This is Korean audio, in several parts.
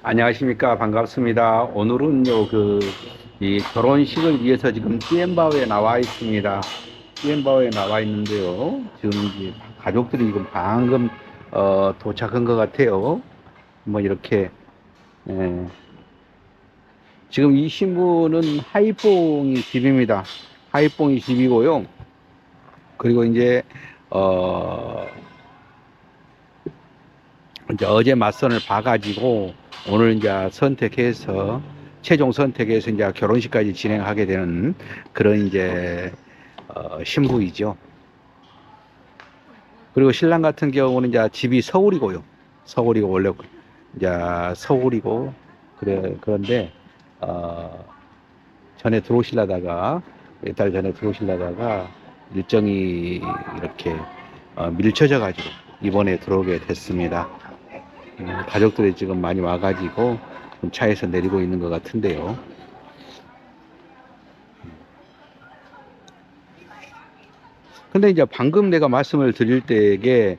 안녕하십니까. 반갑습니다. 오늘은요, 이 결혼식을 위해서 지금 띠엠바오에 나와 있습니다. 띠엠바오에 나와 있는데요. 지금 이제 가족들이 지금 방금, 도착한 것 같아요. 뭐, 이렇게, 예. 지금 이 신부는 하이뽕이 집입니다. 하이뽕이 집이고요. 그리고 어, 이제 어제 맞선을 봐가지고 오늘 이제 선택해서 최종 선택해서 이제 결혼식까지 진행하게 되는 그런 신부이죠. 그리고 신랑 같은 경우는 이제 집이 서울이고요. 서울이고 원래 이제 서울이고 그런데 어, 전에 들어오시려다가 몇 달 전에 들어오시려다가 일정이 이렇게 밀쳐져 가지고 이번에 들어오게 됐습니다. 가족들이 지금 많이 와가지고 차에서 내리고 있는 것 같은데요. 근데 이제 방금 내가 말씀을 드릴 때에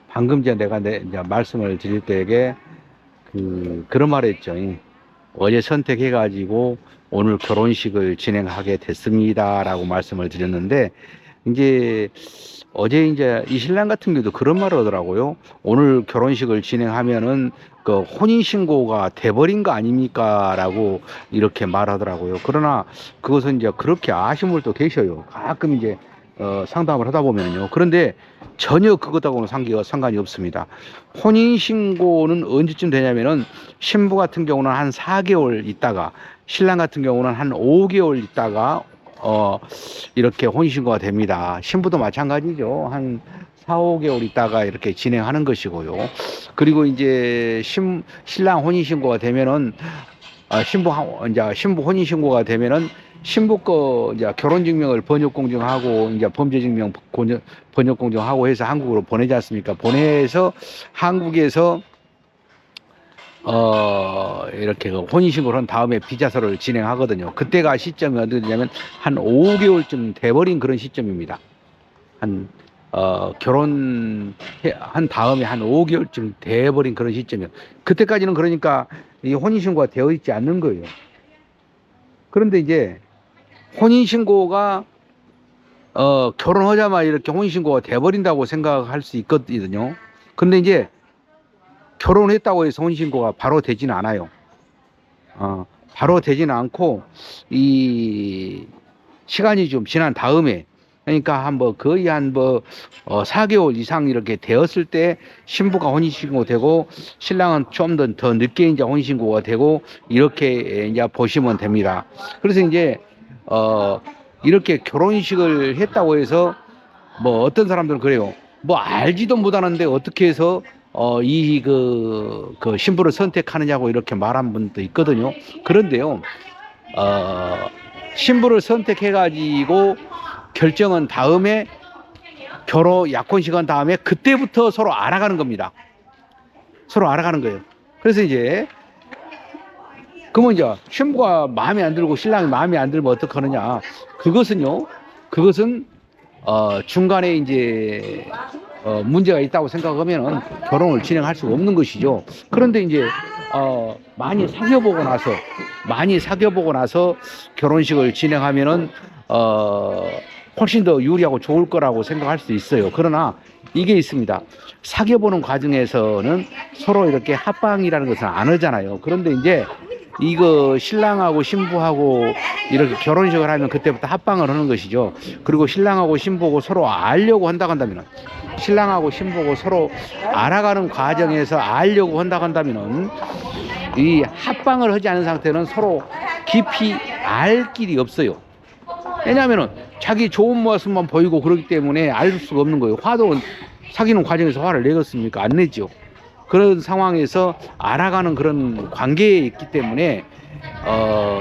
방금 이제 내가 이제 말씀을 드릴 때에 그런 말을 했죠. 어제 선택해가지고 오늘 결혼식을 진행하게 됐습니다라고 말씀을 드렸는데 이제 어제 이제 이 신랑 같은 경우도 그런 말을 하더라고요. 오늘 결혼식을 진행하면은 그 혼인신고가 돼버린 거 아닙니까? 라고 이렇게 말하더라고요. 그러나 그것은 이제 그렇게 아쉬운 분도 계셔요. 가끔 이제 상담을 하다 보면요. 그런데 전혀 그것하고는 상관이 없습니다. 혼인신고는 언제쯤 되냐면은 신부 같은 경우는 한 4개월 있다가 신랑 같은 경우는 한 5개월 있다가 이렇게 혼인신고가 됩니다. 신부도 마찬가지죠. 한 4, 5개월 있다가 이렇게 진행하는 것이고요. 그리고 이제 신랑 혼인신고가 되면은 신부 혼인신고가 되면은 신부 거 이제 결혼증명을 번역공증하고 이제 범죄증명 번역공증하고 해서 한국으로 보내지 않습니까? 보내서 한국에서 이렇게 혼인신고를 한 다음에 비자서를 진행하거든요. 그때가 시점이 어디 되냐면 한 5개월쯤 돼버린 그런 시점입니다. 결혼한 다음에 한 5개월쯤 돼버린 그런 시점이에요. 그때까지는 그러니까 이 혼인신고가 되어 있지 않는 거예요. 그런데 이제 혼인신고가 결혼하자마자 이렇게 혼인신고가 돼버린다고 생각할 수 있거든요. 근데 이제 결혼했다고 해서 혼인신고가 바로 되지는 않아요. 바로 되지는 않고 이 시간이 좀 지난 다음에 그러니까 거의 4개월 이상 이렇게 되었을 때 신부가 혼인신고 되고 신랑은 좀 더 늦게 이제 혼인신고가 되고 이렇게 이제 보시면 됩니다. 그래서 이제 이렇게 결혼식을 했다고 해서 뭐 어떤 사람들은 그래요. 뭐 알지도 못하는데 어떻게 해서 그 신부를 선택하느냐고 이렇게 말한 분도 있거든요. 그런데요, 신부를 선택해가지고 결정은 다음에 약혼식은 다음에 그때부터 서로 알아가는 겁니다. 서로 알아가는 거예요. 그래서 이제 그러면 이제 신부가 마음에 안 들고 신랑이 마음에 안 들면 어떡하느냐. 그것은 중간에 이제 문제가 있다고 생각하면은 결혼을 진행할 수가 없는 것이죠. 그런데 이제 많이 사귀어보고 나서 결혼식을 진행하면은 훨씬 더 유리하고 좋을 거라고 생각할 수 있어요. 그러나 이게 있습니다. 사귀어보는 과정에서는 서로 이렇게 합방이라는 것은 안 하잖아요. 그런데 이제 이거 신랑하고 신부하고 이렇게 결혼식을 하면 그때부터 합방을 하는 것이죠. 그리고 신랑하고 신부하고 서로 알려고 한다고 한다면 신랑하고 신부하고 서로 알아가는 과정에서 알려고 한다고 한다면 이 합방을 하지 않은 상태는 서로 깊이 알 길이 없어요. 왜냐하면 자기 좋은 모습만 보이고 그렇기 때문에 알 수가 없는 거예요. 사귀는 과정에서 화를 내겠습니까? 안 내죠. 그런 상황에서 알아가는 그런 관계에 있기 때문에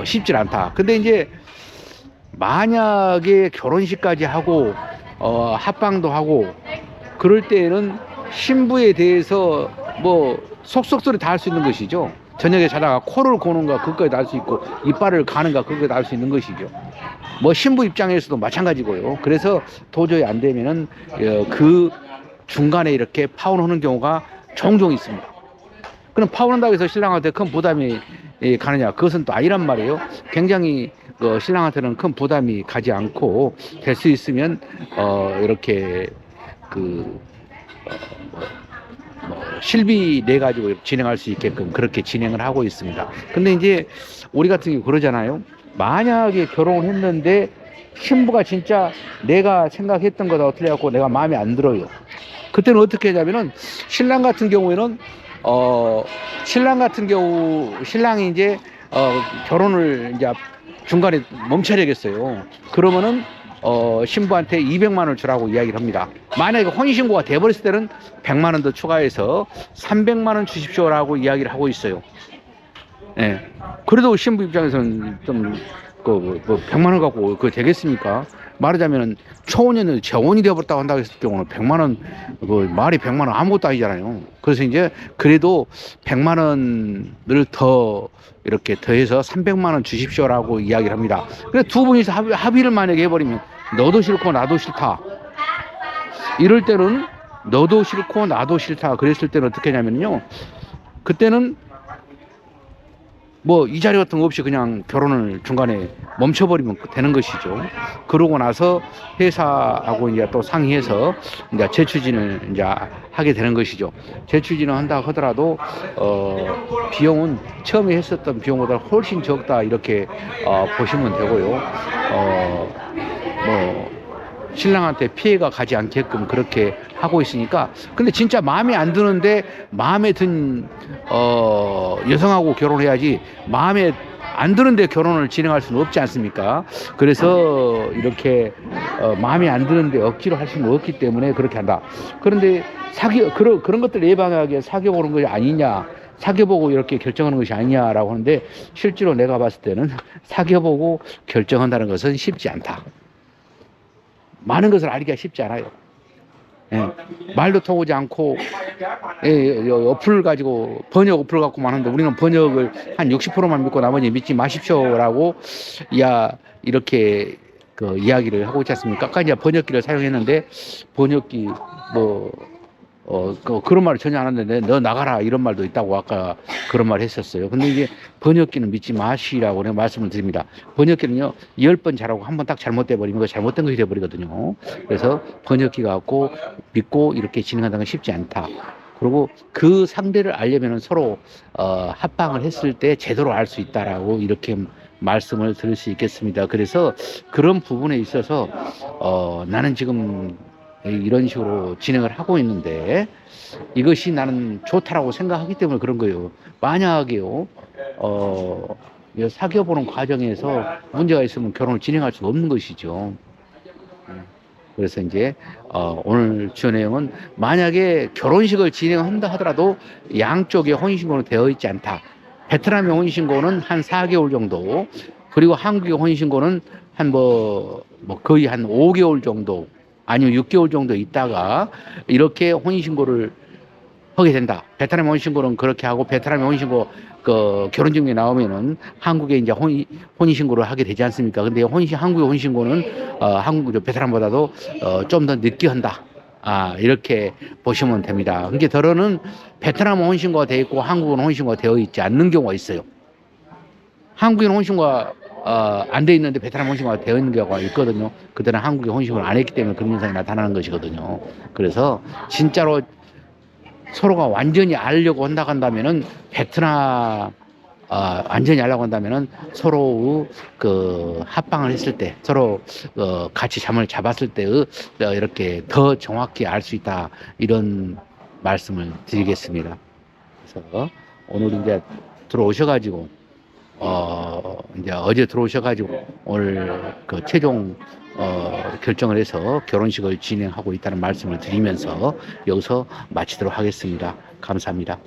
쉽질 않다. 근데 이제 만약에 결혼식까지 하고 합방도 하고 그럴 때에는 신부에 대해서 뭐 속속들이 다 할 수 있는 것이죠. 저녁에 자다가 코를 고는가 그것까지 알 수 있고 이빨을 가는가 그것까지 알 수 있는 것이죠. 뭐 신부 입장에서도 마찬가지고요. 그래서 도저히 안 되면은 그 중간에 이렇게 파혼하는 경우가 종종 있습니다. 그럼 파혼한다고 해서 신랑한테 큰 부담이 가느냐? 그것은 또 아니란 말이에요. 굉장히 신랑한테는 큰 부담이 가지 않고 될 수 있으면 이렇게 그 실비 내 가지고 진행할 수 있게끔 그렇게 진행을 하고 있습니다. 근데 이제 우리 같은 경우 그러잖아요. 만약에 결혼을 했는데 신부가 진짜 내가 생각했던 거다 틀려갖고 내가 마음에 안 들어요. 그때는 어떻게 하냐면은 신랑 같은 경우에는 신랑이 이제 결혼을 이제 중간에 멈춰야 되겠어요. 그러면은 신부한테 200만 원을 주라고 이야기를 합니다. 만약에 혼인신고가 돼버렸을 때는 100만 원 더 추가해서 300만 원 주십시오라고 이야기를 하고 있어요. 예. 그래도 신부 입장에서는 좀 100만 원 갖고 그거 되겠습니까? 말하자면은 초혼인은 재혼이 되어버렸다고 한다고 했을 경우는 100만 원, 말이 100만 원 아무것도 아니잖아요. 그래서 이제 그래도 100만 원을 더 이렇게 더해서 300만 원 주십시오라고 이야기를 합니다. 그래서 두 분이서 합의를 만약에 해버리면 너도 싫고 나도 싫다. 이럴 때는 너도 싫고 나도 싫다. 그랬을 때는 어떻게 하냐면요. 그때는 뭐 이 자리 같은 거 없이 그냥 결혼을 중간에 멈춰버리면 되는 것이죠. 그러고 나서 회사하고 이제 또 상의해서 이제 재추진을 이제 하게 되는 것이죠. 재추진을 한다 하더라도 비용은 처음에 했었던 비용보다 훨씬 적다 이렇게 보시면 되고요. 뭐 신랑한테 피해가 가지 않게끔 그렇게 하고 있으니까. 근데 진짜 마음에 안 드는데 마음에 든 여성하고 결혼해야지 마음에 안 드는데 결혼을 진행할 수는 없지 않습니까? 그래서 이렇게 마음에 안 드는데 억지로 할 수는 없기 때문에 그렇게 한다. 그런데 그런 것들 예방하게 사귀어보는 것이 아니냐, 사귀어보고 이렇게 결정하는 것이 아니냐라고 하는데, 실제로 내가 봤을 때는 사귀어보고 결정한다는 것은 쉽지 않다. 많은 것을 알기가 쉽지 않아요. 예, 말도 통하지 않고, 어플 가지고, 번역 어플 갖고만 하는데, 우리는 번역을 한 60%만 믿고 나머지 믿지 마십시오라고, 이렇게 이야기를 하고 있지 않습니까? 아까 이제 번역기를 사용했는데, 번역기, 그런 말을 전혀 안 하는데, 너 나가라, 이런 말도 있다고 아까 그런 말 했었어요. 근데 이제 번역기는 믿지 마시라고 내가 말씀을 드립니다. 번역기는요, 10번 잘하고 한 번 딱 잘못돼 버리면 잘못된 것이 돼버리거든요. 그래서 번역기 갖고 믿고 이렇게 진행한다는 건 쉽지 않다. 그리고 그 상대를 알려면 서로 합방을 했을 때 제대로 알 수 있다라고 이렇게 말씀을 드릴 수 있겠습니다. 그래서 그런 부분에 있어서 나는 지금 이런 식으로 진행을 하고 있는데 이것이 나는 좋다라고 생각하기 때문에 그런 거예요. 만약에요, 사귀어보는 과정에서 문제가 있으면 결혼을 진행할 수가 없는 것이죠. 그래서 이제 오늘 주요 내용은, 만약에 결혼식을 진행한다 하더라도 양쪽에 혼인신고는 되어 있지 않다. 베트남의 혼인신고는 한 4개월 정도, 그리고 한국의 혼인신고는 한 거의 한 5개월 정도, 아니면 6개월 정도 있다가 이렇게 혼인신고를 하게 된다. 베트남 혼인신고는 그렇게 하고, 베트남 혼인신고 결혼증명이 나오면은 한국에 이제 혼인신고를 하게 되지 않습니까? 근데 한국의 혼인신고는 베트남보다도 좀 더 늦게 한다. 이렇게 보시면 됩니다. 그게 더러는 베트남 혼인신고가 되어 있고 한국은 혼인신고가 되어 있지 않는 경우가 있어요. 한국인 혼인신고가 안 돼 있는데 베트남 혼인신고가 되어 있는 경우가 있거든요. 그때는 한국에 혼인신고를 안 했기 때문에 그런 현상이 나타나는 것이거든요. 그래서 진짜로 서로가 완전히 알려고 한다면은 베트남 완전히 알려고 한다면은 서로 합방을 했을 때, 서로 같이 잠을 잡았을 때 이렇게 더 정확히 알 수 있다, 이런 말씀을 드리겠습니다. 그래서 오늘 이제 들어오셔가지고 이제 어제 들어오셔가지고 오늘 최종 결정을 해서 결혼식을 진행하고 있다는 말씀을 드리면서 여기서 마치도록 하겠습니다. 감사합니다.